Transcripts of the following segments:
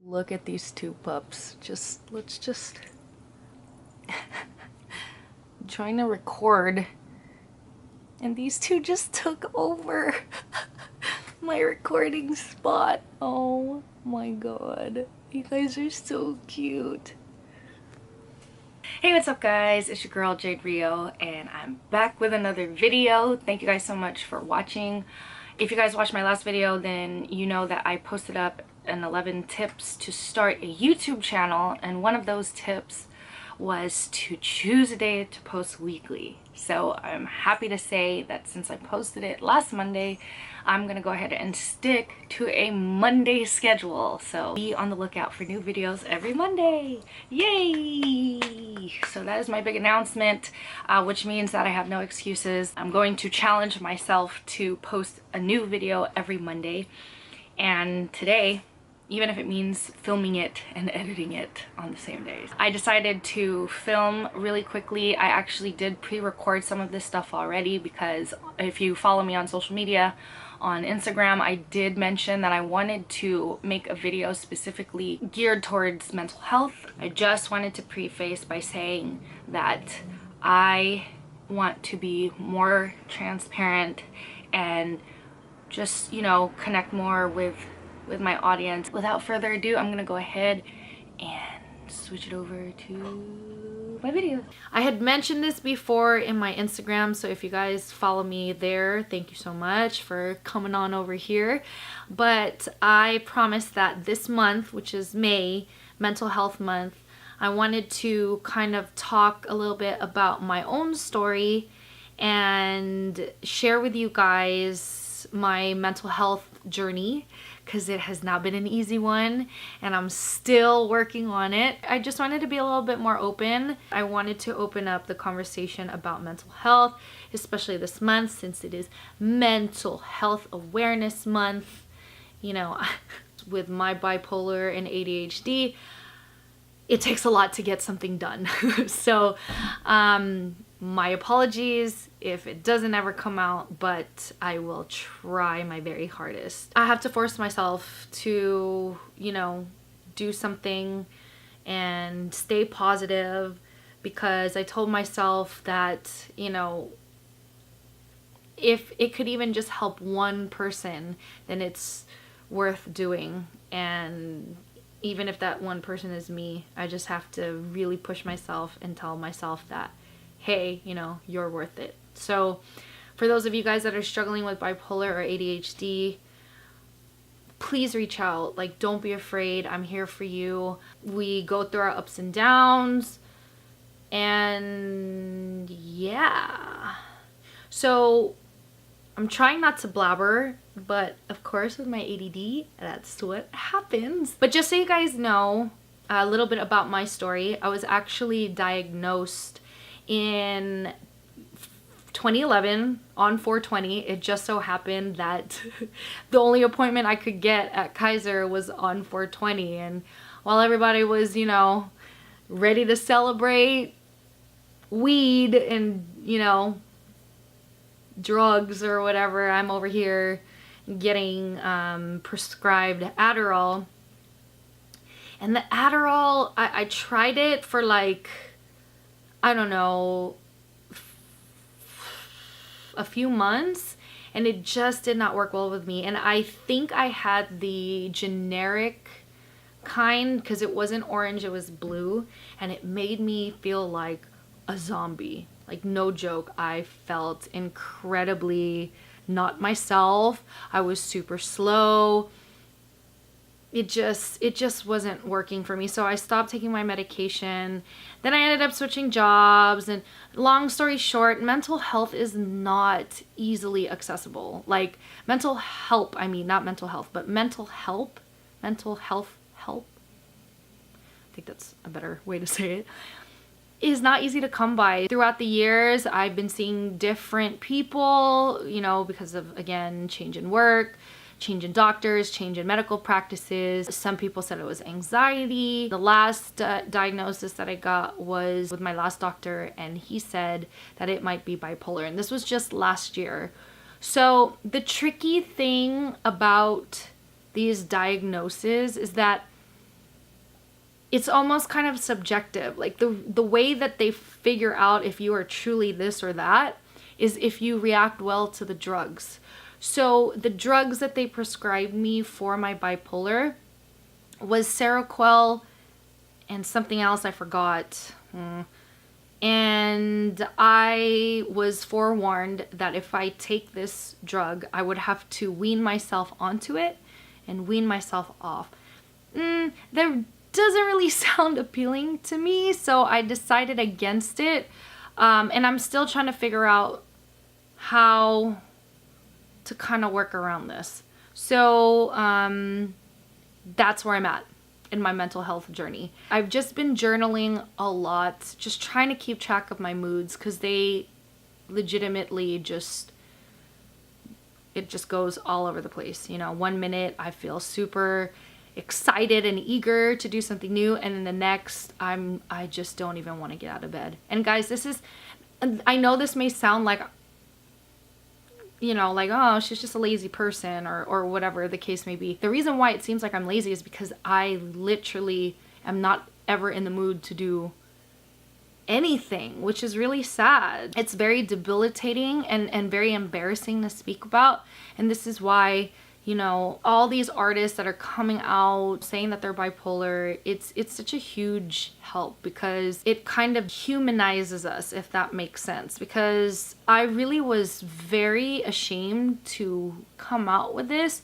Look at these two pups. Let's just I'm trying to record and these two just took over my recording spot. Oh my god. You guys are so cute. Hey, what's up guys? It's your girl Jade Rio and I'm back with another video. Thank you guys so much for watching. If you guys watched my last video, then you know that I posted up an 11 tips to start a YouTube channel, and one of those tips was to choose a day to post weekly. So I'm happy to say that since I posted it last Monday, I'm gonna go ahead and stick to a Monday schedule. So be on the lookout for new videos every Monday. Yay! So that is my big announcement, which means that I have no excuses. I'm going to challenge myself to post a new video every Monday. And today, even if it means filming it and editing it on the same days, I decided to film really quickly. I actually did pre-record some of this stuff already because if you follow me on social media, on Instagram, I did mention that I wanted to make a video specifically geared towards mental health. I just wanted to preface by saying that I want to be more transparent and just, you know, connect more with my audience. Without further ado, I'm gonna go ahead and switch it over to my video. I had mentioned this before in my Instagram, so if you guys follow me there, thank you so much for coming on over here. But I promised that this month, which is May, Mental Health Month, I wanted to kind of talk a little bit about my own story and share with you guys my mental health journey, because it has not been an easy one and I'm still working on it. I just wanted to be a little bit more open. I wanted to open up the conversation about mental health, especially this month since it is Mental Health Awareness Month. You know, with my bipolar and ADHD, it takes a lot to get something done. So my apologies if it doesn't ever come out, but I will try my very hardest. I have to force myself to, you know, do something and stay positive, because I told myself that, you know, if it could even just help one person, then it's worth doing. And even if that one person is me, I just have to really push myself and tell myself that, hey, you know, you're worth it. So for those of you guys that are struggling with bipolar or ADHD, please reach out. Like, don't be afraid. I'm here for you. We go through our ups and downs. And yeah. So I'm trying not to blabber, but of course with my ADD, that's what happens. But just so you guys know a little bit about my story, I was actually diagnosed in 2011 on 4/20. It just so happened that the only appointment I could get at Kaiser was on 4/20, and while everybody was, you know, ready to celebrate weed and, you know, drugs or whatever, I'm over here getting prescribed Adderall. And the Adderall, I tried it for like, I don't know, a few months, and it just did not work well with me. And I think I had the generic kind because it wasn't orange, it was blue, and it made me feel like a zombie. Like, no joke, I felt incredibly not myself. I was super slow. It just wasn't working for me. So I stopped taking my medication. Then I ended up switching jobs, and long story short, mental health is not easily accessible. Like, mental help, I mean, not mental health, but mental health help. I think that's a better way to say it. Is not easy to come by. Throughout the years, I've been seeing different people, you know, because of, again, change in work, change in doctors, change in medical practices. Some people said it was anxiety. The last diagnosis that I got was with my last doctor, and he said that it might be bipolar, and this was just last year. So the tricky thing about these diagnoses is that it's almost kind of subjective. Like the way that they figure out if you are truly this or that is if you react well to the drugs. So the drugs that they prescribed me for my bipolar was Seroquel and something else I forgot. And I was forewarned that if I take this drug, I would have to wean myself onto it and wean myself off. That doesn't really sound appealing to me, so I decided against it. And I'm still trying to figure out how to kind of work around this. So that's where I'm at in my mental health journey. I've just been journaling a lot, just trying to keep track of my moods, because they legitimately it just goes all over the place. You know, 1 minute I feel super excited and eager to do something new, and then the next I just don't even want to get out of bed. And guys, I know this may sound like, you know, like, oh, she's just a lazy person, or whatever the case may be. The reason why it seems like I'm lazy is because I literally am not ever in the mood to do anything, which is really sad. It's very debilitating and very embarrassing to speak about. And this is why, you know, all these artists that are coming out saying that they're bipolar, it's such a huge help, because it kind of humanizes us, if that makes sense. Because I really was very ashamed to come out with this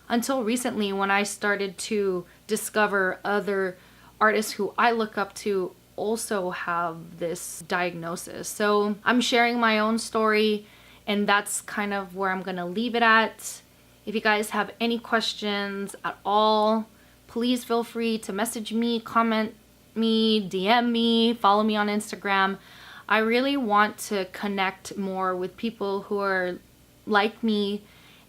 until recently, when I started to discover other artists who I look up to also have this diagnosis. So I'm sharing my own story, and that's kind of where I'm gonna leave it at. If you guys have any questions at all, please feel free to message me, comment me, DM me, follow me on Instagram. I really want to connect more with people who are like me,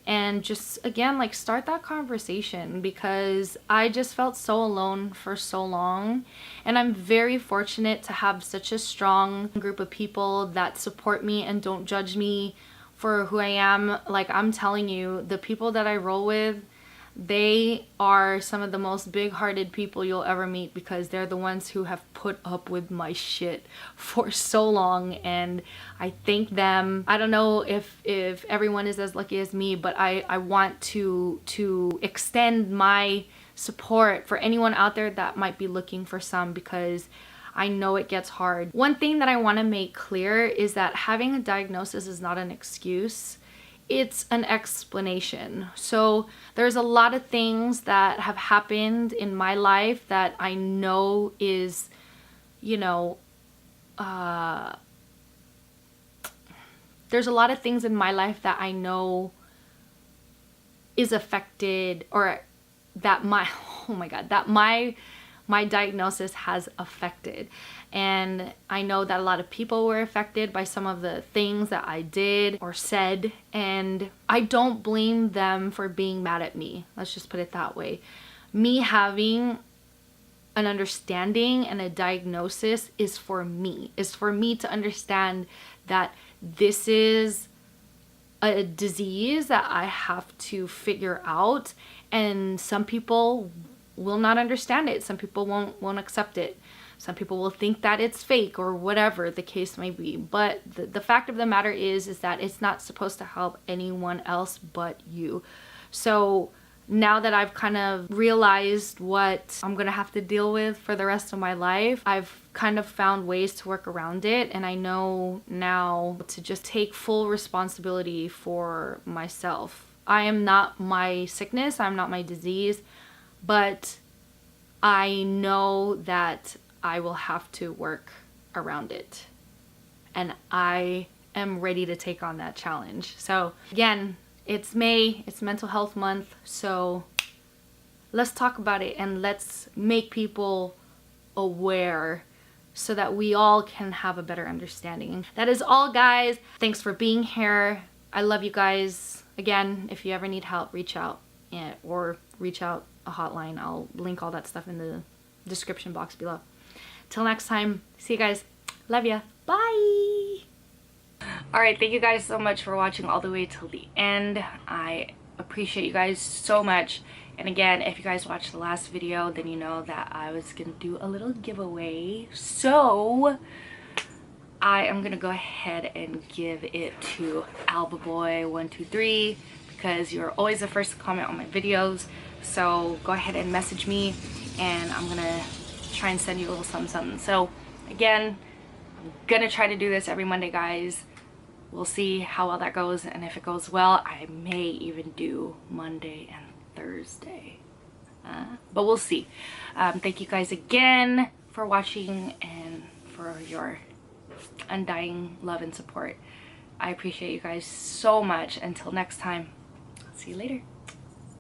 and just, again, like, start that conversation, because I just felt so alone for so long. And I'm very fortunate to have such a strong group of people that support me and don't judge me for who I am. Like, I'm telling you, the people that I roll with, they are some of the most big-hearted people you'll ever meet, because they're the ones who have put up with my shit for so long, and I thank them. I don't know if everyone is as lucky as me, but I want to extend my support for anyone out there that might be looking for some, because I know it gets hard. One thing that I want to make clear is that having a diagnosis is not an excuse. It's an explanation. So there's a lot of things that have happened in my life that I know is, you know, there's a lot of things in my life that I know is affected, or that my diagnosis has affected. And I know that a lot of people were affected by some of the things that I did or said, and I don't blame them for being mad at me. Let's just put it that way. Me having an understanding and a diagnosis is for me to understand that this is a disease that I have to figure out, and some people will not understand it. Some people won't accept it. Some people will think that it's fake, or whatever the case may be. But the fact of the matter is that it's not supposed to help anyone else but you. So now that I've kind of realized what I'm gonna have to deal with for the rest of my life, I've kind of found ways to work around it, and I know now to just take full responsibility for myself. I am not my sickness, I'm not my disease, but I know that I will have to work around it, and I am ready to take on that challenge. So again, it's May, it's Mental Health Month, so let's talk about it and let's make people aware so that we all can have a better understanding. That is all, guys. Thanks for being here. I love you guys. Again, if you ever need help, reach out, or reach out a hotline. I'll link all that stuff in the description box below. Till next time, see you guys. Love ya. Bye. Alright, thank you guys so much for watching all the way till the end. I appreciate you guys so much, And again, if you guys watched the last video, then you know that I was gonna do a little giveaway. So I am gonna go ahead and give it to albaboy123 because you're always the first to comment on my videos. So go ahead and message me and I'm gonna try and send you a little something. So again, I'm gonna try to do this every Monday, guys. We'll see how well that goes, and if it goes well, I may even do Monday and Thursday. But we'll see. Thank you guys again for watching and for your undying love and support. I appreciate you guys so much. Until next time, see you later.